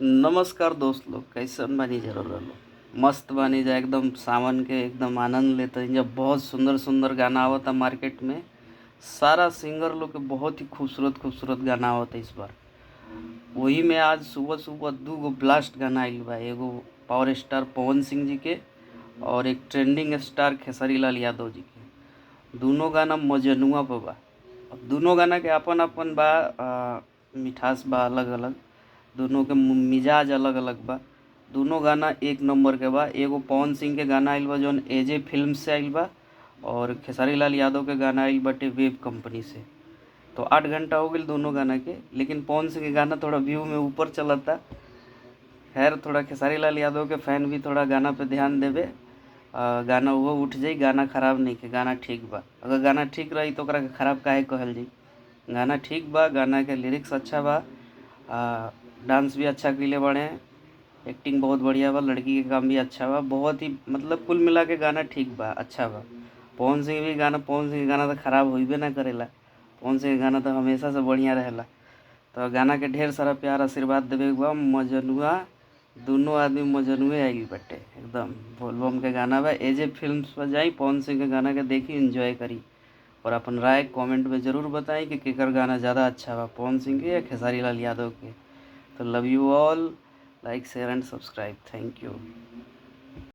नमस्कार दोस्त लोग, कैसन बानी जा रउआ लोग। मस्त बानी जा, एकदम सावन के एकदम आनंद लेते जब बहुत सुंदर सुंदर गाना आवता मार्केट में। सारा सिंगर लोग के बहुत ही खूबसूरत खूबसूरत गाना आवता इस बार। वही में आज सुबह सुबह दू गो ब्लास्ट गाना आइल बा, एगो पावर स्टार पवन सिंह जी के और एक ट्रेंडिंग स्टार खेसारी लाल यादव जी के। दोनों गाना मजनुआ पे बा। अब दोनों गाना के अपन अपन बा, मिठास बा अलग अलग। दोनों के मिजाज अलग अलग बा। दोनों गाना एक नंबर के बा। एगो पवन सिंह के गाना आइल बा जौन एजे फिल्म से आइल बा, और खेसारी लाल यादव के गाना आइल बाटे वेब कंपनी से। तो 8 घंटा हो गई दोनों गाना के, लेकिन पवन सिंह के गाना थोड़ा व्यू में ऊपर चलता। खैर, थोड़ा खेसारी लाल यादव के फैन भी थोड़ा गाना पे ध्यान देवे। गाना वो उठ जाई, गाना खराब नहीं के, गाना ठीक बा। अगर गाना ठीक रही तो ओकरा के खराब काहे कहल जाई। गाना ठीक बा, गाना के लिरिक्स अच्छा बा। डांस भी अच्छा कइले बाड़े। एक्टिंग बहुत बढ़िया बा, लड़की के काम भी अच्छा बा। बहुत ही मतलब कुल मिला के गाना ठीक बा, अच्छा बा। पवन सिंह के गाना तो खराब होइबे ना करेला। पवन सिंह के गाना तो हमेशा से बढ़िया रहेला। तो गाना के ढेर सारा प्यार आशीर्वाद देवे के बा। मजनुआ दोनों आदमी मजनुए आइल बाटे एकदम। बोलबम के गाना बा, एजे फिल्म्स पर जाई, पवन सिंह के गाना के देखी, एंजॉय करी। और अपन राय कमेंट में ज़रूर बताएं कि केकर गाना ज़्यादा अच्छा बा, पवन सिंह के या खेसारी लाल यादव के। तो love you all, like share and subscribe, thank you.